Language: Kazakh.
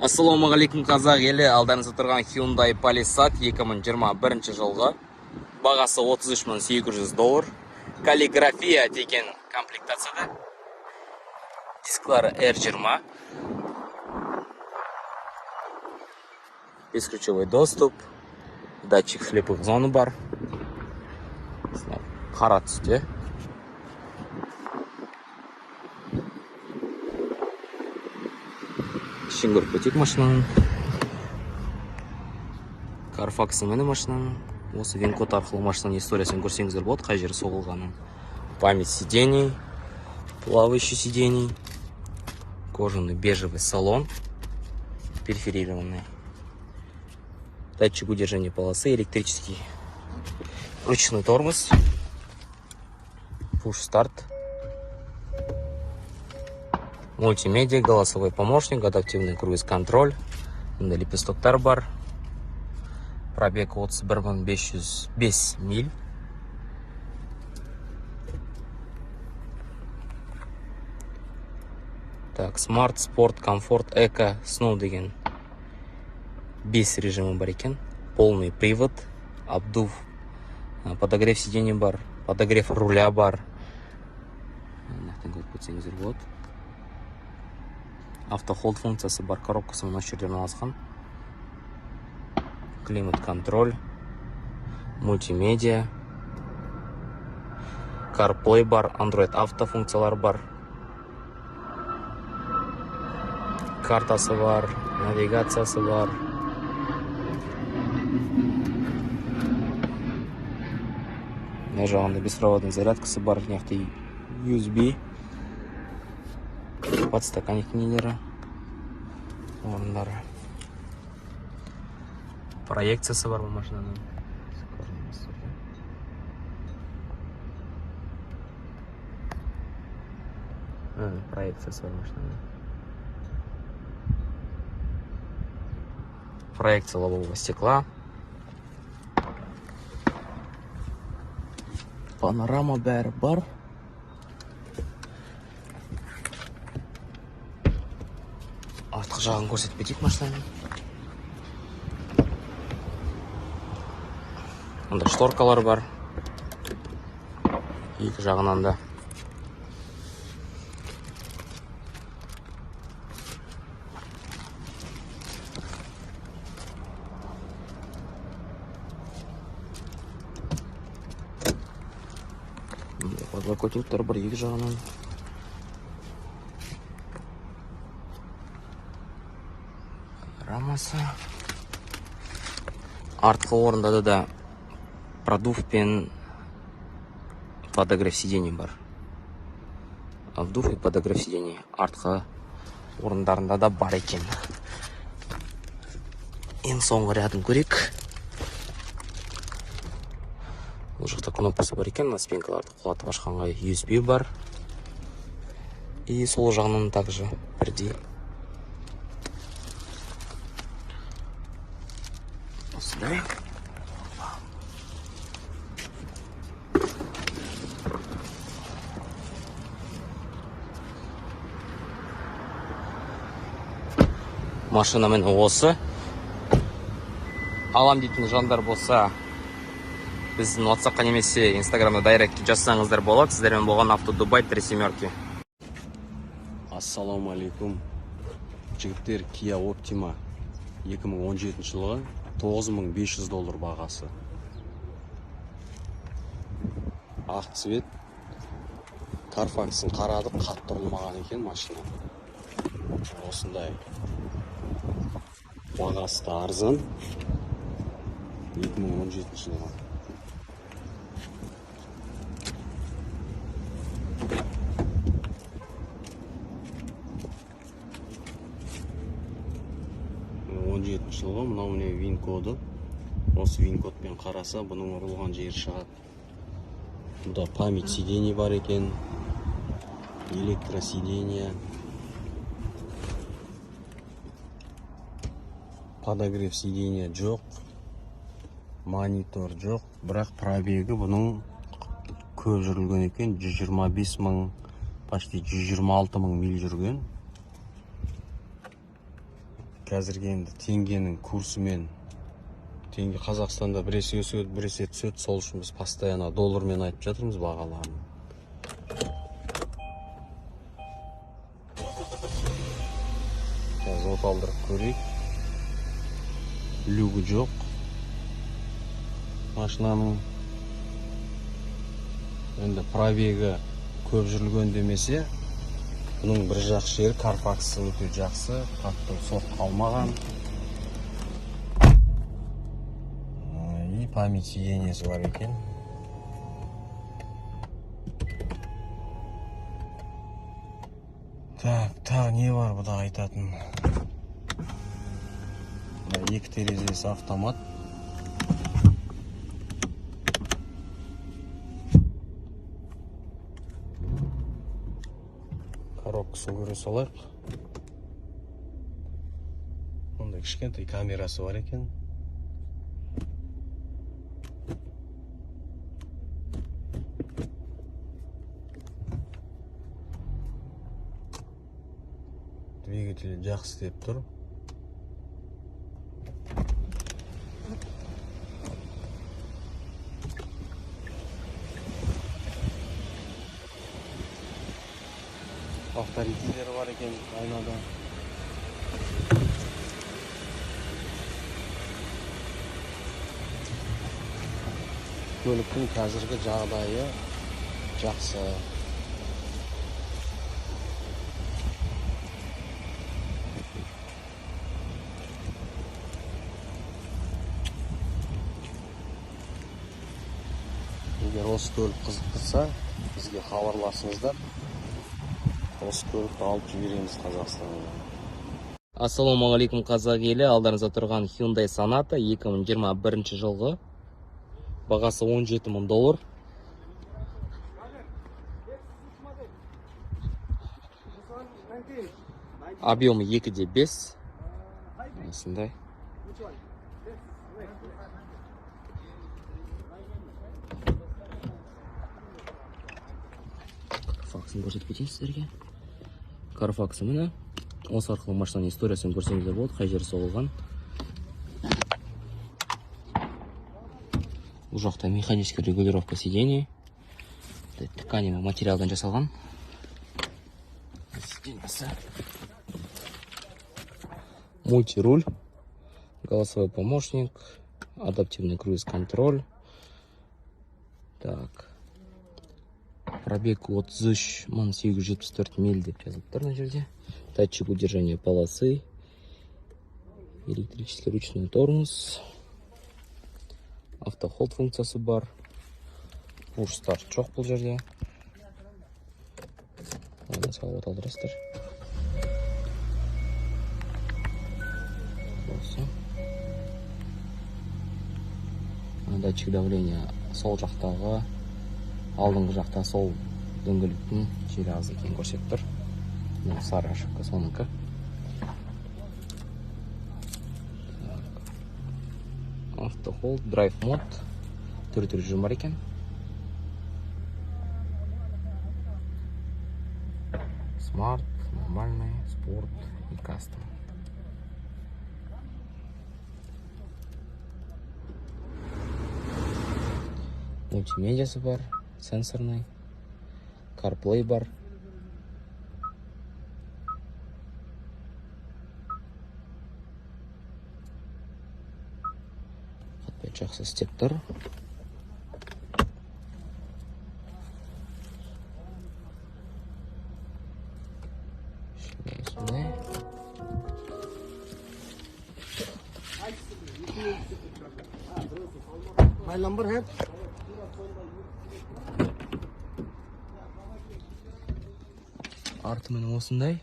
Ассалаумағалейкум қазақ елі, алдарыңызда тұрған Hyundai Palisade 2021 жылғы. Бағасы $33,800. Каллиграфия деген комплектацияда. Дисклары R20. Бесключевой доступ. Датчик слепых зоны бар. Қара түсте. Ішін көріп кетейік машинаның. Carfax'ы мені машинаның. Осы вин-код арқылы машинаның историясын көрсеңіздер болады, қай жері соғылғанын. Память сидений, плавающий сидений, кожаный бежевый салон, перфорированный. Датчик удержания полосы, электрический ручной тормоз, пуш-старт. Мультимедиа, голосовой помощник, адаптивный круиз-контроль, лепестоктар бар. Пробег 31,505 миль. Так, смарт, спорт, комфорт, эко, сноу деген 5 режимы бар екен. Полный привод, обдув, подогрев сидений бар, подогрев руля бар. Автохолд функциясы бар, коробкасы мына жерде орналасқан. Климат-контроль, мультимедиа, CarPlay бар, Android Auto функциялар бар. Картасы бар, навигациясы бар. Мына жағында беспроводный зарядкасы бар, мынақты USB. Подстаканник нелері, орындары. Проекциясы бар бұл машинаның. Проекциясы бар машинаның. Проекция лобового стекла. Панорама бәрі бар. Артқы жағын көрсетпедік машинаның. Онда шторкалар бар. Екі жағынан да. Подлокотниктер бар екі жағынан. Рамасы. Артқы орындада да продув пен подогрев сидений бар. Обдув и подогрев сидений. Артқы орындарында да бар екен. Ең соңғы рядын көрейік. Бұл жақта кнопкасы бар екен. Спинкаларды құлатып ашқанға USB бар. И сол жағынан также бірдей. Осындай. Машина мен осы. Алам дейтін жандар болса, біздің WhatsApp-қа немесе Instagram-да дайректке жазсаңыздар болады. Сіздермен болған авто Дубай 3 Ассалаумалейкум. Жігіттер, Kia Optima 2017 жылғы $9,500 бағасы. Ақ цвет. Carfax'ын қарадық, қатты ұрылмаған екен машина. Осындай. Бағасы да арзан. 2017 жылғы. Жылғы, мынау міне вин-коды. Осы вин-кодпен қараса, бұның ұрылған жері шығады. Бұда память сидений бар екен. Электросидения. Подогрев сидения жоқ. Монитор жоқ. Бірақ пробегі бұның көп жүрілген екен. 125 мың, почти 126 мың миль жүрген. қазірге енді теңгенің курсымен теңге Қазақстанда біресе өседі, біресе түседі. Сол үшін біз постоянно доллармен айтып жатырмыз бағаларын. Қазір оталдырып көрейік. Люгі жоқ машинаның. Енді пробегі көп жүрілген демесе, бұның бір жақсы жері Carfax'ы өте жақсы, қатты соқ қалмаған. И память сиденьесі бар екен. Так, не бар бұда айтатын? Екі терезесі автомат. Коробкасын көре салайық. Онда кішкентай камерасы бар екен. Двигатель жақсы деп тұр. Авторитилері бар екен айнада. Көліктің қазіргі жағдайы жақсы. Егер осы көлік қызықтырса, бізге хабарласыңыздар. Осы көлікті алып жібереміз Қазақстанға. Ассалаумағалейкум қазақ елі, алдарыңызда тұрған Hyundai Sonata 2021 жылғы. Бағасы $17,000. Объемы 2,5. Осындай. Carfax'ын көрсетіп кетейін сіздерге. Carfax'ы міне. Осы арқылы машинаның историясын көрсеңіздер болады, қай жері соғылған. Бұл жақта механический регулировка сидений. Тканевый материалдан жасалған. Сиденьесі. Мультируль, голосовой помощник, адаптивный круиз-контроль. Так. Пробег 33,874 миль деп жазылып тұр мына жерде. Датчик удержания полосы. Электрический ручной тормоз. Автохолд функциясы бар. Push старт жоқ бұл жерде. Оны салып отырсыздар. Осы. Датчик давления сол жақтағы, алдыңғы жақта сол дөңгелектің жері аз екенін көрсетіп тұр. Сары ошибка соныкі. Автохолд, драйв мод, түр-түр режим бар екен. Смарт, нормальный, спорт и кастом. Мультимедиасы бар, сенсорный, CarPlay бар. Қатпай жақсы істеп тұр. Осындай. Арты міне осындай.